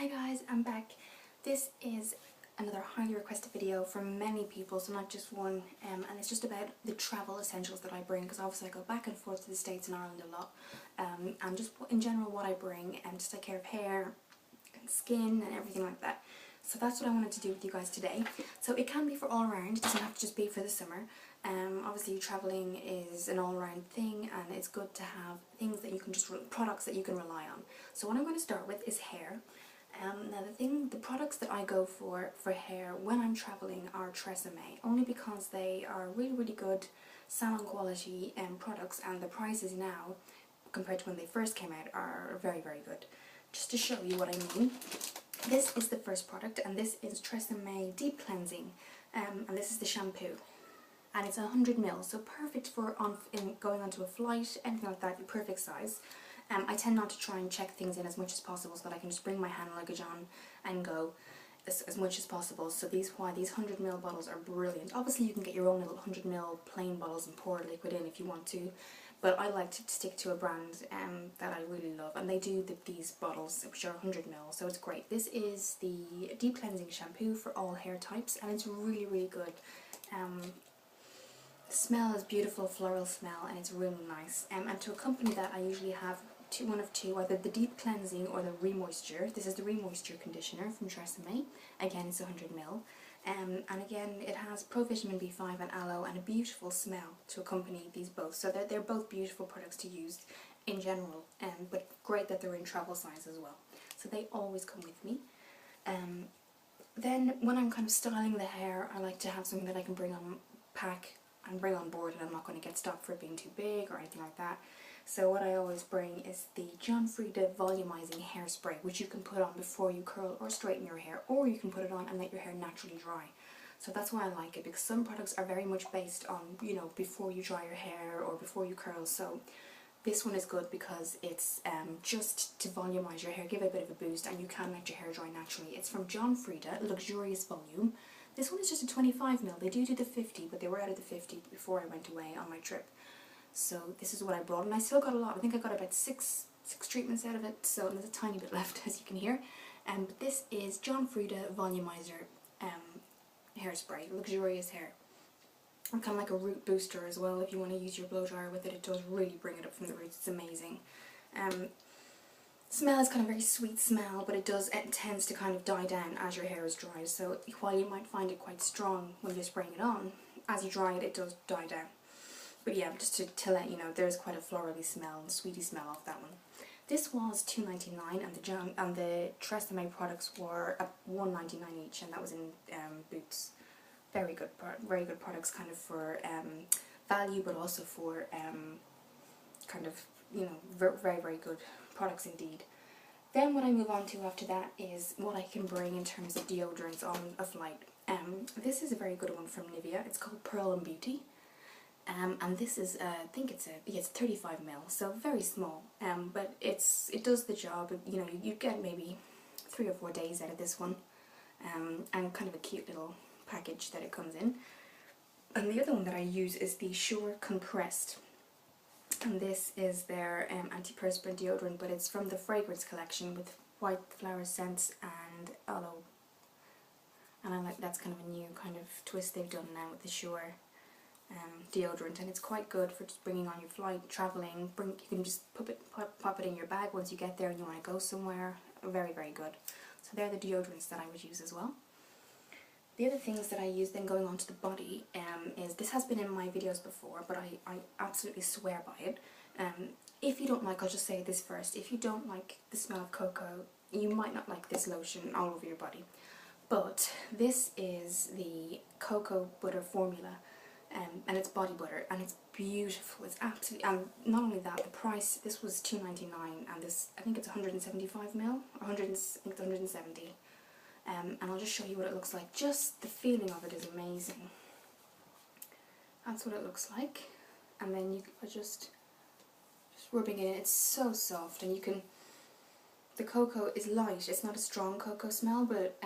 Hi guys, I'm back. This is another highly requested video from many people, so not just one, and it's just about the travel essentials that I bring, because obviously I go back and forth to the States and Ireland a lot, and just in general what I bring to take care of hair and skin and everything like that. So that's what I wanted to do with you guys today. So it can be for all around, it doesn't have to just be for the summer. Obviously travelling is an all-round thing, and it's good to have things that you can products that you can rely on. So what I'm going to start with is hair. Now the products that I go for hair when I'm travelling are Tresemme, only because they are really good salon quality products, and the prices now compared to when they first came out are very good. Just to show you what I mean, this is the first product, and this is Tresemme Deep Cleansing, and this is the shampoo, and it's 100ml, so perfect for going onto a flight, anything like that, the perfect size. I tend not to try and check things in as much as possible, so that I can just bring my hand luggage on and go as much as possible. So these 100ml bottles are brilliant. Obviously you can get your own little 100ml plain bottles and pour liquid in if you want to, but I like to stick to a brand that I really love, and they do these bottles which are 100ml, so it's great. This is the Deep Cleansing Shampoo for all hair types, and it's really good. The smell is beautiful, floral smell, and it's really nice. And to accompany that, I usually have one of two, either the Deep Cleansing or the Remoisture. This is the Remoisture conditioner from Tresemme. Again, it's 100ml. And again, it has provitamin B5 and aloe, and a beautiful smell to accompany these both. So they're both beautiful products to use in general, but great that they're in travel size as well. So they always come with me. Then when I'm kind of styling the hair, I like to have something that I can pack and bring on board, and I'm not going to get stopped for it being too big or anything like that. So what I always bring is the John Frieda Volumizing Hairspray, which you can put on before you curl or straighten your hair, or you can put it on and let your hair naturally dry. So that's why I like it, because some products are very much based on, you know, before you dry your hair or before you curl. So this one is good because it's just to volumize your hair, give it a bit of a boost, and you can let your hair dry naturally. It's from John Frieda, Luxurious Volume. This one is just a 25ml. They do the 50, but they were out of the 50 before I went away on my trip. So this is what I brought, and I still got a lot. I think I got about six treatments out of it, so there's a tiny bit left, as you can hear. But this is John Frieda Volumizer Hairspray, Luxurious Hair. And kind of like a root booster as well. If you want to use your blow dryer with it, it does really bring it up from the roots. It's amazing. Smell is kind of very sweet smell, but it tends to kind of die down as your hair is dry. So while you might find it quite strong when you're spraying it on, as you dry it, it does die down. But yeah, just to let you know, there's quite a florally smell and sweetie smell off that one. This was $2.99, and the Tresemme products were at $1.99 each, and that was in Boots. Very good products, kind of for value, but also for kind of, you know, very good products indeed. Then what I move on to after that is what I can bring in terms of deodorants on a flight. This is a very good one from Nivea. It's called Pearl and Beauty. And this is, I think it's 35ml, so very small, but it does the job. You know, you get maybe 3 or 4 days out of this one, and kind of a cute little package that it comes in. And the other one that I use is the Sure Compressed, and this is their antiperspirant deodorant, but it's from the fragrance collection with white flower scents and aloe, and I like that's kind of a new kind of twist they've done now with the Sure deodorant, and it's quite good for just bringing on your flight, travelling. You can just pop it in your bag once you get there and you want to go somewhere. Very good. So they're the deodorants that I would use as well. The other things that I use then going on to the body is, this has been in my videos before, but I absolutely swear by it. If you don't like, I'll just say this first, if you don't like the smell of cocoa, you might not like this lotion all over your body. But this is the cocoa butter formula. And it's body butter, and it's beautiful. It's absolutely, and not only that, the price, this was $2.99, and this, I think it's 175ml, or I think it's 170. And I'll just show you what it looks like. Just the feeling of it is amazing. That's what it looks like. And then you are just rubbing it in. It's so soft, and you can, the cocoa is light. It's not a strong cocoa smell, but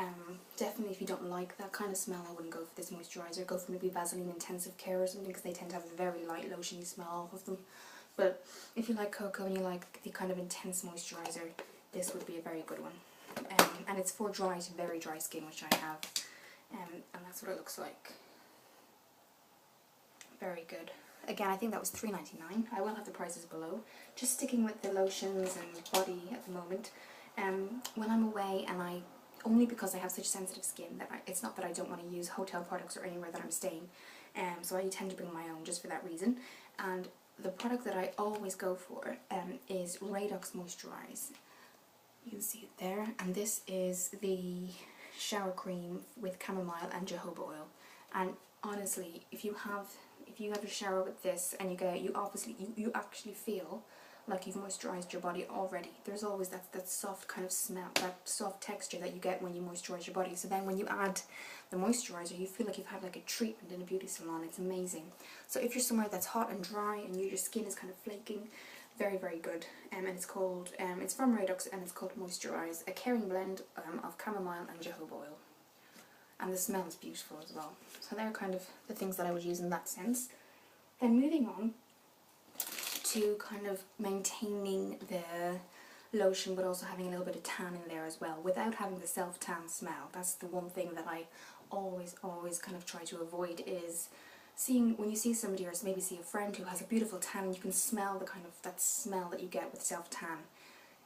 definitely if you don't like that kind of smell, I wouldn't go for this moisturiser. Go for maybe Vaseline Intensive Care or something, because they tend to have a very light lotiony smell off of them. But if you like cocoa and you like the kind of intense moisturiser, this would be a very good one. and it's for dry to very dry skin, which I have, and that's what it looks like. Very good. Again, I think that was $3.99. I will have the prices below. Just sticking with the lotions and body at the moment. When I'm away, and only because I have such sensitive skin, that it's not that I don't want to use hotel products or anywhere that I'm staying, so I tend to bring my own just for that reason. And the product that I always go for is Radox Moisturize. You can see it there, and this is the shower cream with chamomile and jojoba oil. And honestly, if you have a shower with this and you get out, you actually feel like you've moisturized your body already. There's always that soft kind of smell, that soft texture that you get when you moisturize your body. So then when you add the moisturizer, you feel like you've had like a treatment in a beauty salon. It's amazing. So if you're somewhere that's hot and dry and your skin is kind of flaking, very, very good. And it's called, it's from Radox, and it's called Moisturize, a caring blend of chamomile and jojoba oil. And the smell is beautiful as well. So they're kind of the things that I would use in that sense. Then moving on to kind of maintaining the lotion, but also having a little bit of tan in there as well, without having the self-tan smell. That's the one thing that I always kind of try to avoid, is when you see somebody, or maybe see a friend who has a beautiful tan, and you can smell the kind of that smell that you get with self-tan.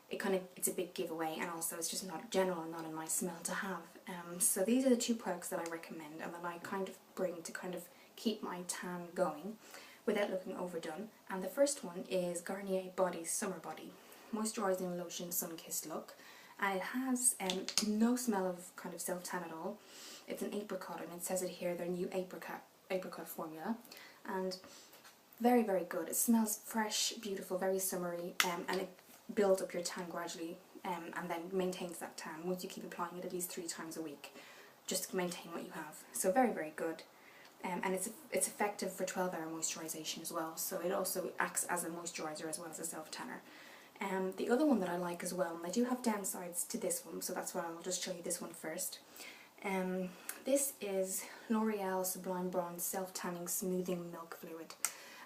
It's a big giveaway, and also it's just not general, not a nice smell to have. So these are the two products that I recommend, and that I kind of bring to kind of keep my tan going without looking overdone. And the first one is Garnier Body Summer Body Moisturizing Lotion Sun-Kissed Look, and it has no smell of kind of self-tan at all. It's an apricot, and it says it here, their new apricot formula, and very, very good. It smells fresh, beautiful, very summery, and it builds up your tan gradually, and then maintains that tan once you keep applying it at least 3 times a week, just to maintain what you have. So very, very good. And it's effective for 12-hour moisturization as well, so it also acts as a moisturizer as well as a self-tanner. The other one that I like as well, and I do have downsides to this one, so that's why I'll just show you this one first. This is L'Oreal Sublime Bronze Self-Tanning Smoothing Milk Fluid,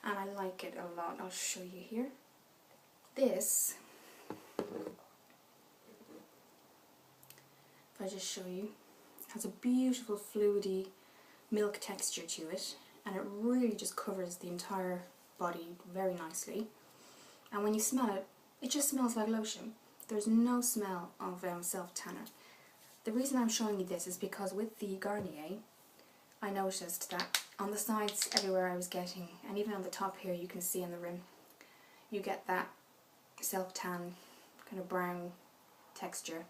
and I like it a lot. I'll show you here. This, if I just show you, has a beautiful fluidy milk texture to it, and it really just covers the entire body very nicely. And when you smell it, it just smells like lotion. There's no smell of self-tanner. The reason I'm showing you this is because with the Garnier, I noticed that on the sides everywhere I was getting, and even on the top here you can see in the rim, you get that self-tan kind of brown texture.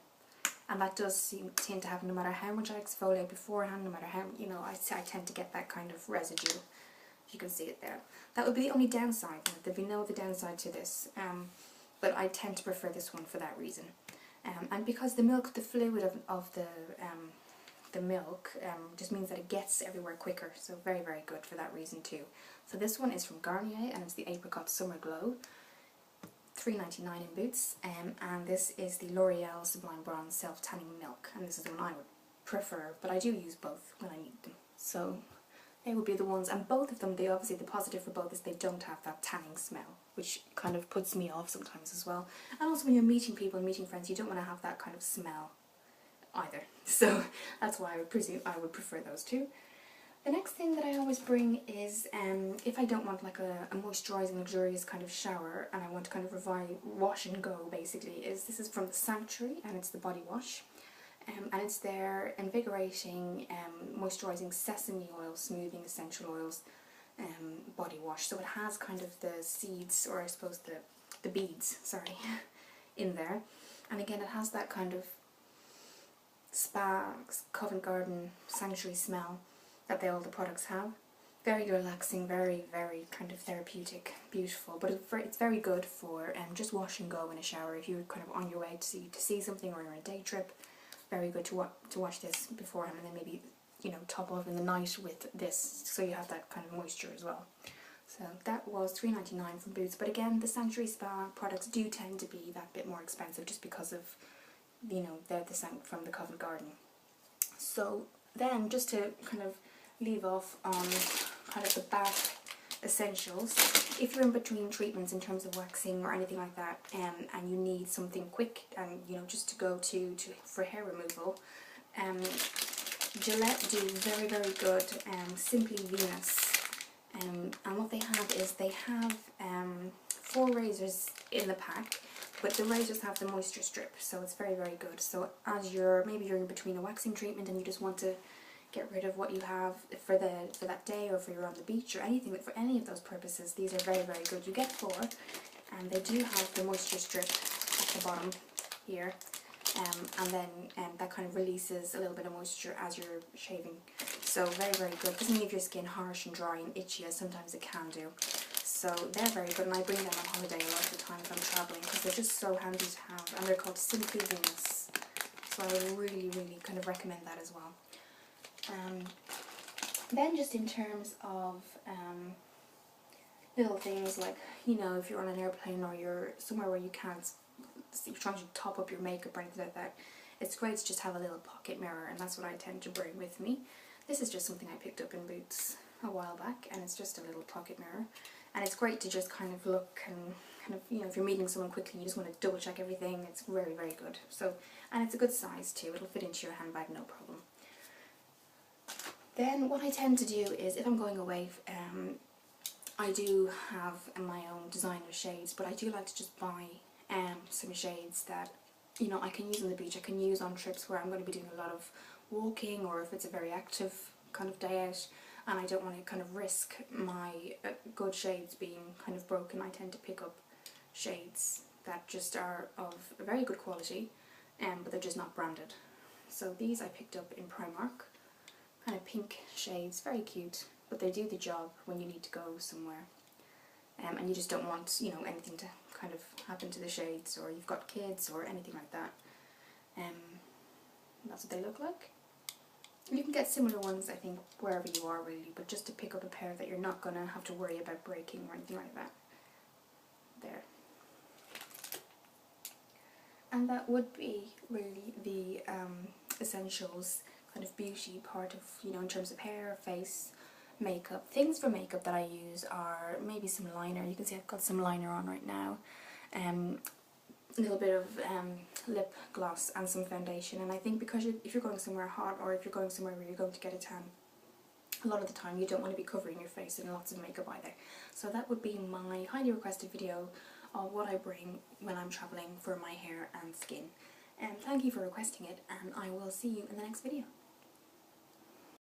And that does tend to happen no matter how much I exfoliate beforehand, no matter how, I tend to get that kind of residue. You can see it there. That would be the only downside. There'd be no other downside to this, but I tend to prefer this one for that reason. And because the fluid of the milk just means that it gets everywhere quicker, so very, very good for that reason too. So this one is from Garnier, and it's the Apricot Summer Glow. $3.99 in Boots, and this is the L'Oreal Sublime Bronze Self-Tanning Milk, and this is the one I would prefer, but I do use both when I need them. So they would be the ones, and both of them, obviously the positive for both is they don't have that tanning smell, which kind of puts me off sometimes as well. And also when you're meeting people, meeting friends, you don't want to have that kind of smell either. So that's why I would prefer those two. The next thing that I always bring is, if I don't want like a moisturising, luxurious kind of shower, and I want to kind of wash and go basically, this is from the Sanctuary, and it's the body wash. And it's their invigorating, moisturising sesame oil, smoothing essential oils body wash. So it has kind of the seeds, or I suppose the beads, sorry, in there. And again, it has that kind of spa, Covent Garden, Sanctuary smell that all the products have. Very relaxing, very, very kind of therapeutic, beautiful, but it's very good for just wash and go in a shower if you're kind of on your way to see something, or you're on a day trip. Very good to watch this beforehand, and then maybe top off in the night with this, so you have that kind of moisture as well. So that was $3.99 from Boots, but again, the Sanctuary Spa products do tend to be that bit more expensive just because of they're the scent from the Covent Garden. So then, just to kind of leave off on kind of the back essentials. If you're in between treatments in terms of waxing or anything like that, and you need something quick and just to go to for hair removal, Gillette do very good Simply Venus, and what they have is they have 4 razors in the pack, but the razors have the moisture strip, so it's very good. So as maybe you're in between a waxing treatment and you just want to get rid of what you have for that day, or for you're on the beach or anything, for any of those purposes, these are very good. You get 4, and they do have the moisture strip at the bottom here, and then that kind of releases a little bit of moisture as you're shaving. So very good. Doesn't leave your skin harsh and dry and itchy as sometimes it can do. So they're very good, and I bring them on holiday a lot of the time if I'm travelling, because they're just so handy to have, and they're called Simply Venus. So I would really kind of recommend that as well. Then just in terms of little things like, if you're on an airplane or you're somewhere where you're trying to top up your makeup or anything like that, it's great to just have a little pocket mirror, and that's what I tend to bring with me. This is just something I picked up in Boots a while back, and it's just a little pocket mirror, and it's great to just kind of look and kind of, if you're meeting someone quickly, you just want to double check everything. It's very good. So, and it's a good size too, it'll fit into your handbag no problem. Then what I tend to do is, if I'm going away, I do have my own designer shades, but I do like to just buy some shades that I can use on the beach, I can use on trips where I'm going to be doing a lot of walking, or if it's a very active kind of day out and I don't want to kind of risk my good shades being kind of broken. I tend to pick up shades that just are of a very good quality, but they're just not branded. So these I picked up in Primark, kind of pink shades, very cute, but they do the job when you need to go somewhere, and you just don't want anything to kind of happen to the shades, or you've got kids or anything like that. That's what they look like. You can get similar ones, I think, wherever you are really, but just to pick up a pair that you're not going to have to worry about breaking or anything like that. There. And that would be really the essentials, kind of beauty part of, in terms of hair, face, makeup. Things for makeup that I use are maybe some liner. You can see I've got some liner on right now. A little bit of lip gloss and some foundation, and I think because if you're going somewhere hot, or if you're going somewhere where you're going to get a tan, a lot of the time you don't want to be covering your face in lots of makeup either. So that would be my highly requested video of what I bring when I'm travelling for my hair and skin. Thank you for requesting it, and I will see you in the next video.